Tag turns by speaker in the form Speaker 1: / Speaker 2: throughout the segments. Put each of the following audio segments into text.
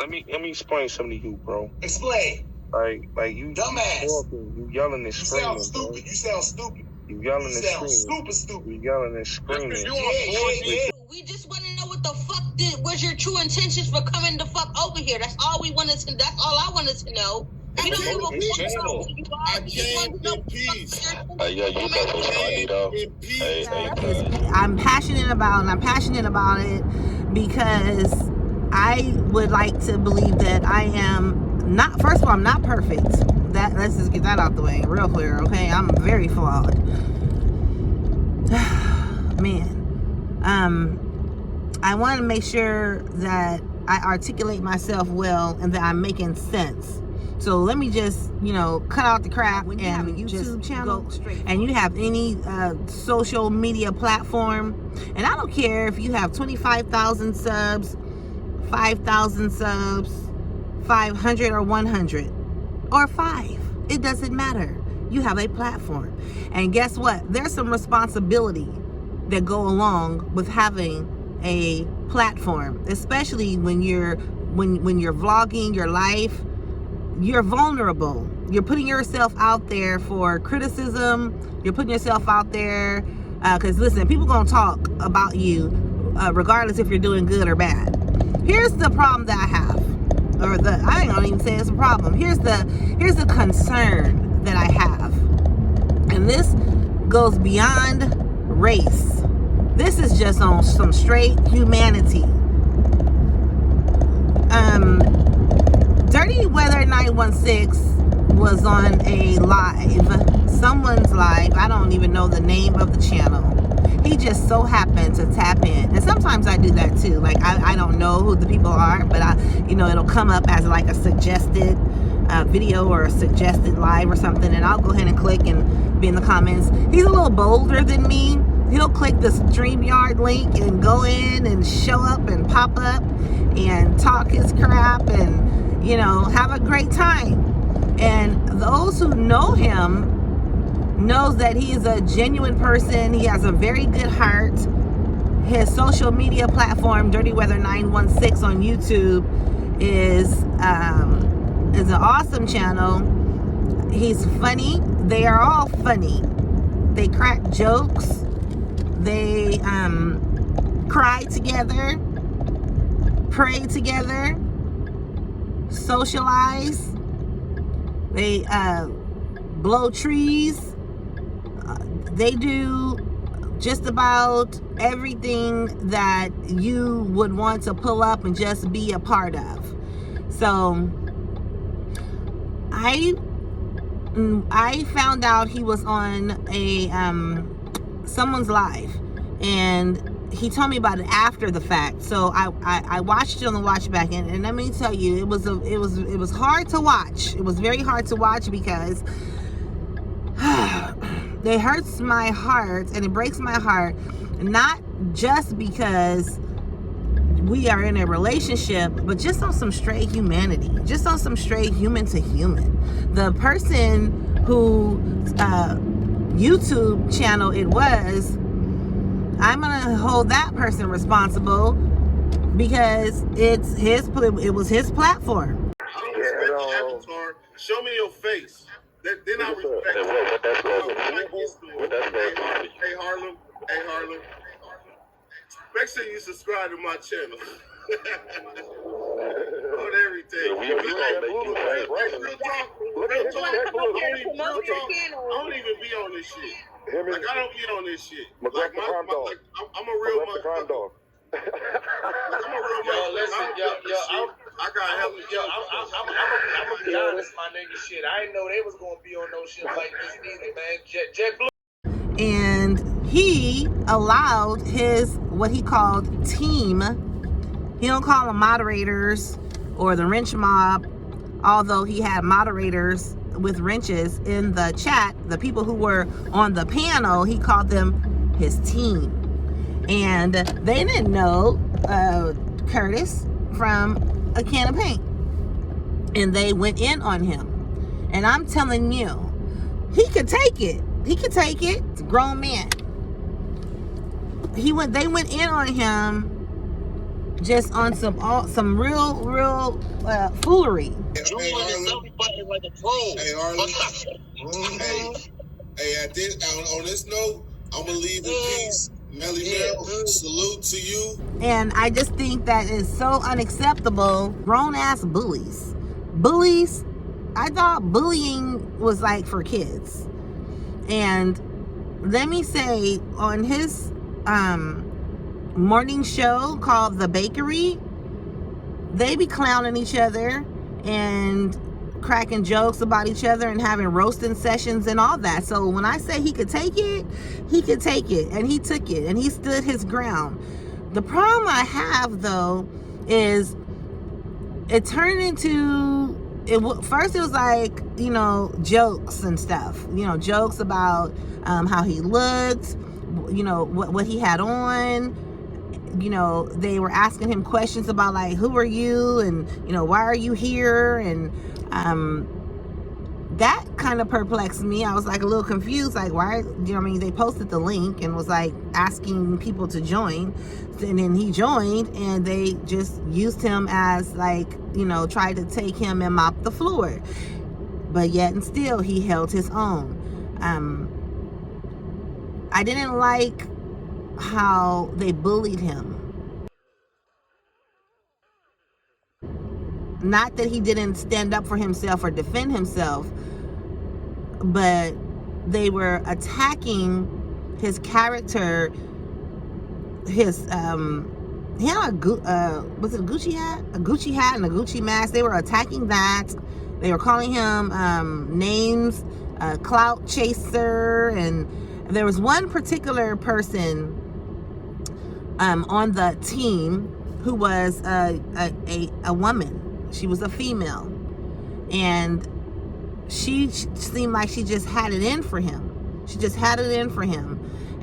Speaker 1: Let me explain something to you, bro.
Speaker 2: Explain.
Speaker 1: Like you
Speaker 2: dumbass.
Speaker 1: You yelling and screaming.
Speaker 2: You sound stupid. Bro. You sound stupid.
Speaker 1: You yelling and screaming.
Speaker 2: Stupid.
Speaker 1: You yelling and screaming.
Speaker 2: Yeah.
Speaker 3: We just want to know what the fuck was your true intentions for coming the fuck over here. That's all we wanted to. That's all I wanted to know. We don't give a fuck about who you are.
Speaker 2: I came in peace.
Speaker 4: I'm passionate about it because I would like to believe that I am not. First of all, I'm not perfect. Let's just get that out the way real clear, okay? I'm very flawed. Man. I want to make sure that I articulate myself well and that I'm making sense. So let me just, cut out the crap. When you have a YouTube channel and you have any social media platform, and I don't care if you have 25,000 subs, 5,000 subs, 500 or 100 or 5. It doesn't matter. You have a platform. And guess what? There's some responsibility that go along with having a platform, especially when you're vlogging your life. You're vulnerable. You're putting yourself out there for criticism. You're putting yourself out there because listen, people gonna talk about you regardless if you're doing good or bad. Here's the problem that I have, I ain't gonna even say it's a problem. Here's the concern that I have, and this goes beyond race. This is just on some straight humanity. Dirty Weather 916 was on a live, someone's live. I don't even know the name of the channel. He just so happened to tap in, and sometimes I do that too. Like I don't know who the people are, but it'll come up as like a suggested video or a suggested live or something, and I'll go ahead and click and be in the comments. He's a little bolder than me. He'll click the StreamYard link and go in and show up and pop up and talk his crap and have a great time. And those who know him knows that he is a genuine person. He has a very good heart. His social media platform, Dirty Weather 916 on YouTube, is an awesome channel. He's funny. They are all funny. They crack jokes. They cry together, pray together, socialize. They blow trees. They do just about everything that you would want to pull up and just be a part of. So I found out he was on a someone's live, and he told me about it after the fact. So I watched it on the watch back, and let me tell you, it was hard to watch. It was very hard to watch because it hurts my heart and it breaks my heart, not just because we are in a relationship, but just on some straight humanity, just on some straight human to human. The person who YouTube channel it was, I'm gonna hold that person responsible because it was his platform.
Speaker 2: Avatar, show me your face. Then I respect you. Hey Harlem. Make sure you subscribe to my channel. On everything.
Speaker 1: We gonna make you right.
Speaker 2: Real talk. I don't even be on this shit. Like I don't be on this shit. I'm a real motherfucker. I'm a real motherfucker. I got help.
Speaker 5: I'm gonna be honest, my nigga. Shit, I didn't know they was gonna be on no shit like this neither, man. Jet Blue.
Speaker 4: And he allowed his, what he called, team. He don't call them moderators or the wrench mob, although he had moderators with wrenches in the chat. The people who were on the panel, he called them his team. And they didn't know Curtis from a can of paint. And they went in on him. And I'm telling you, he could take it. He could take it. It's a grown man. They went in on him just on some real foolery.
Speaker 2: Hey, Harlan. Hey, on this note, I'm gonna leave in peace. Melly Mel, salute to you.
Speaker 4: And I just think that is so unacceptable. Grown ass bullies. Bullies, I thought bullying was like for kids. And let me say, on his morning show called The Bakery, they be clowning each other and cracking jokes about each other and having roasting sessions and all that. So when I say he could take it, he could take it, and he took it, and he stood his ground. The problem I have, though, is it turned into, first it was like, jokes and stuff, jokes about how he looked, what he had on. They were asking him questions about, like, who are you, and why are you here, and that kind of perplexed me. I was like a little confused, like, why, they posted the link and was like asking people to join, and then he joined, and they just used him as, like, tried to take him and mop the floor, but yet and still he held his own. I didn't like how they bullied him. Not that he didn't stand up for himself or defend himself, but they were attacking his character. His he had was it a Gucci hat? A Gucci hat and a Gucci mask. They were attacking that. They were calling him names, clout chaser, and there was one particular person on the team who was a woman. She was a female, and she seemed like she just had it in for him. She just had it in for him,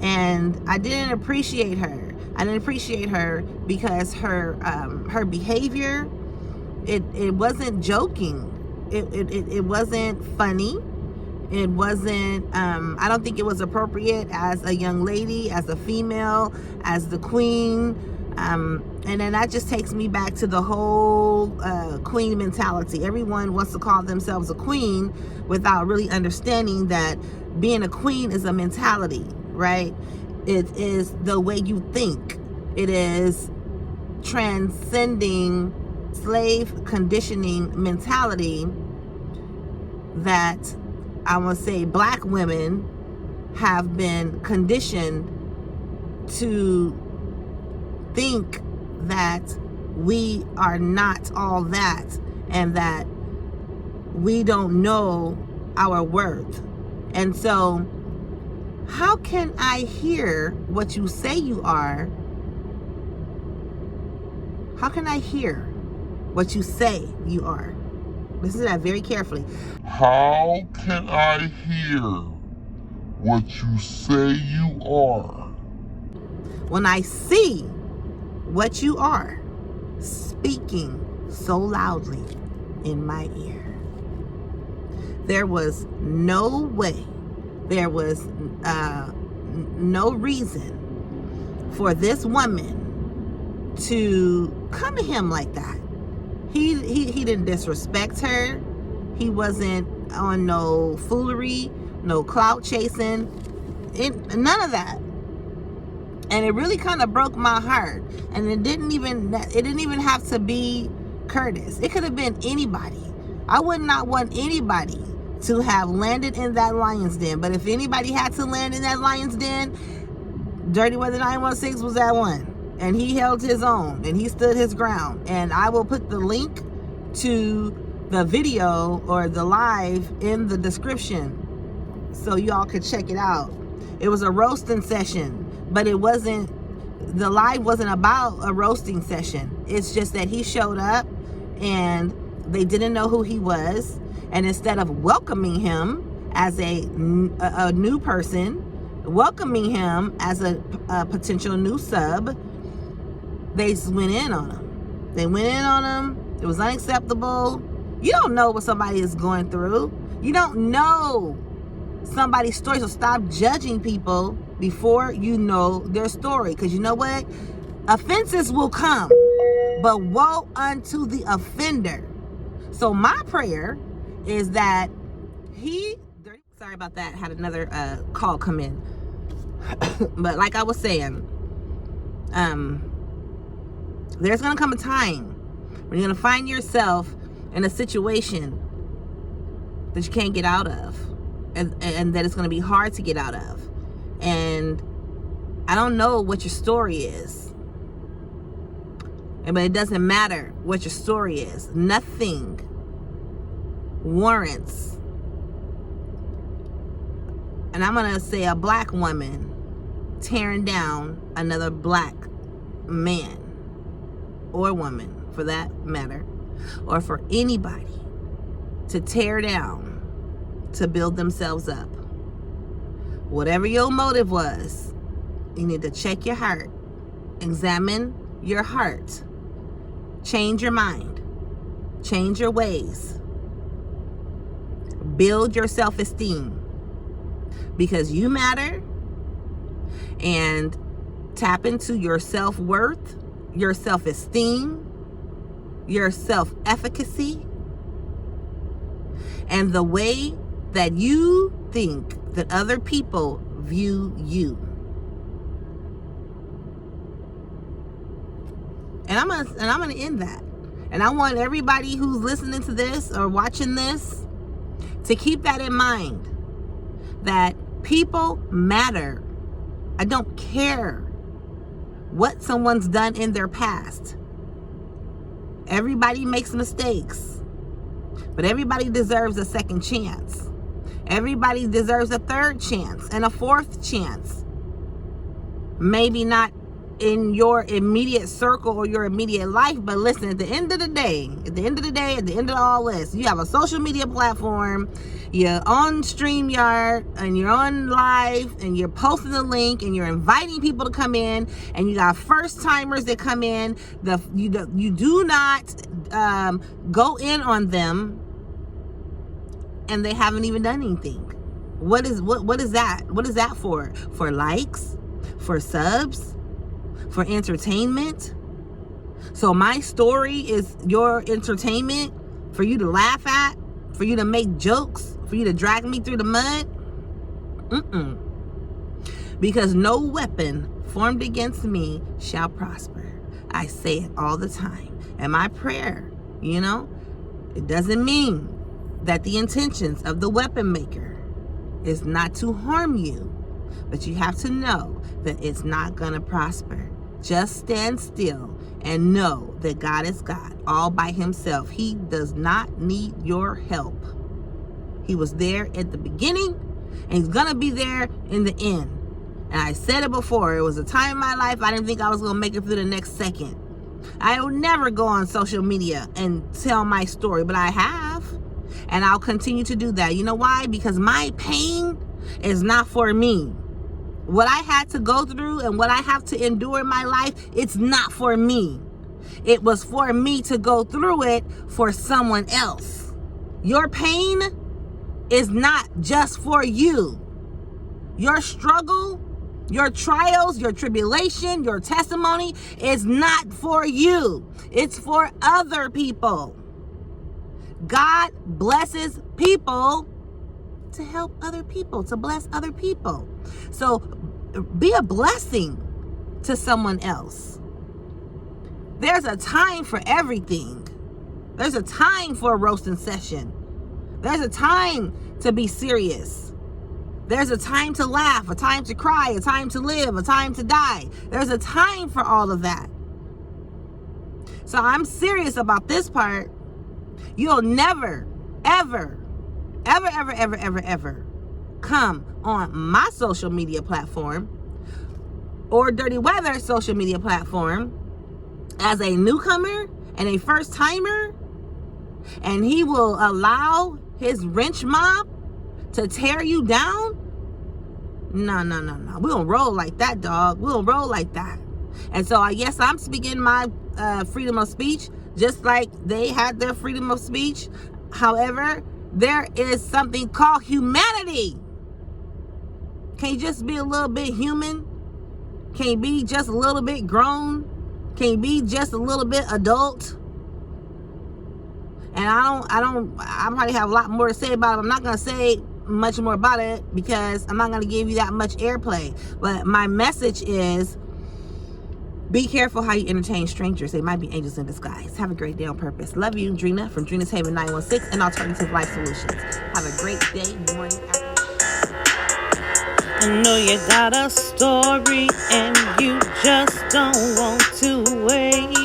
Speaker 4: and I didn't appreciate her. I didn't appreciate her because her behavior, it wasn't joking. It wasn't funny. It wasn't, I don't think it was appropriate as a young lady, as a female, as the queen. And then that just takes me back to the whole queen mentality. Everyone wants to call themselves a queen without really understanding that being a queen is a mentality, right? It is the way you think. It is transcending slave conditioning mentality that I want to say black women have been conditioned to think that we are not all that, and that we don't know our worth. And so how can I hear what you say you are? How can I hear what you say you are? Listen to that very carefully.
Speaker 6: How can I hear what you say you are?
Speaker 4: When I see what you are speaking so loudly in my ear. There was no way, there was no reason for this woman to come to him like that. He didn't disrespect her. He wasn't on no foolery, no clout chasing, none of that. And it really kind of broke my heart. And it didn't even have to be Curtis. It could have been anybody. I would not want anybody to have landed in that lion's den. But if anybody had to land in that lion's den, Dirty Weather 916 was that one. And he held his own, and he stood his ground. And I will put the link to the video or the live in the description so y'all could check it out. It was a roasting session, but it wasn't, the live wasn't about a roasting session. It's just that he showed up and they didn't know who he was. And instead of welcoming him as a new person, welcoming him as a potential new sub, they just went in on him. They went in on him. It was unacceptable. You don't know what somebody is going through. You don't know somebody's story. So stop judging people before you know their story. Because you know what? Offenses will come. but woe unto the offender. So my prayer is that sorry about that, had another call come in. But like I was saying, there's gonna come a time when you're gonna find yourself in a situation that you can't get out of, and that it's gonna be hard to get out of. And I don't know what your story is, but it doesn't matter what your story is. Nothing warrants, and I'm gonna say a black woman tearing down another black man or woman, for that matter, or for anybody to tear down to build themselves up. Whatever your motive was, you need to check your heart, examine your heart, change your mind, change your ways, build your self-esteem, because you matter, and tap into your self-worth, your self-esteem, your self-efficacy, and the way that you think that other people view you. And I'm gonna end that. And I want everybody who's listening to this or watching this to keep that in mind, that people matter. I don't care what someone's done in their past. Everybody makes mistakes, but everybody deserves a second chance. Everybody deserves a third chance and a fourth chance. Maybe not in your immediate circle or your immediate life, but listen, at the end of the day, at the end of all this, you have a social media platform, you're on StreamYard, and you're on live, and you're posting the link, and you're inviting people to come in, and you got first timers that come in. You do not go in on them, and they haven't even done anything. What is that? What is that for? For likes? For subs? For entertainment? So my story is your entertainment, for you to laugh at, for you to make jokes, for you to drag me through the mud? Because no weapon formed against me shall prosper. I say it all the time. And my prayer, it doesn't mean that the intentions of the weapon maker is not to harm you, but you have to know that it's not gonna prosper. Just stand still and know that God is God all by himself. He does not need your help. He was there at the beginning, and he's gonna be there in the end. And I said it before, it was a time in my life I didn't think I was gonna make it through the next second. I will never go on social media and tell my story, but I have, and I'll continue to do that. You know why? Because my pain is not for me. What I had to go through and what I have to endure in my life, it's not for me. It was for me to go through it for someone else. Your pain is not just for you. Your struggle, your trials, your tribulation, your testimony is not for you. It's for other people. God blesses people to help other people, to bless other people. So be a blessing to someone else. There's a time for everything. There's a time for a roasting session. There's a time to be serious. There's a time to laugh, a time to cry, a time to live, a time to die. There's a time for all of that. So I'm serious about this part. You'll never, ever come on my social media platform or Dirty Weather social media platform as a newcomer and a first timer, and he will allow his wrench mob to tear you down. No. We don't roll like that, dog. We don't roll like that. And so yes, I'm speaking my freedom of speech, just like they had their freedom of speech. However, there is something called humanity. Can you just be a little bit human? Can you be just a little bit grown? Can you be just a little bit adult? And I probably have a lot more to say about it. I'm not going to say much more about it because I'm not going to give you that much airplay. But my message is, be careful how you entertain strangers. They might be angels in disguise. Have a great day on purpose. Love you, Drina from Drina's Haven 916 and Alternative Life Solutions. Have a great day, morning, afternoon. I know you got a story and you just don't want to wait.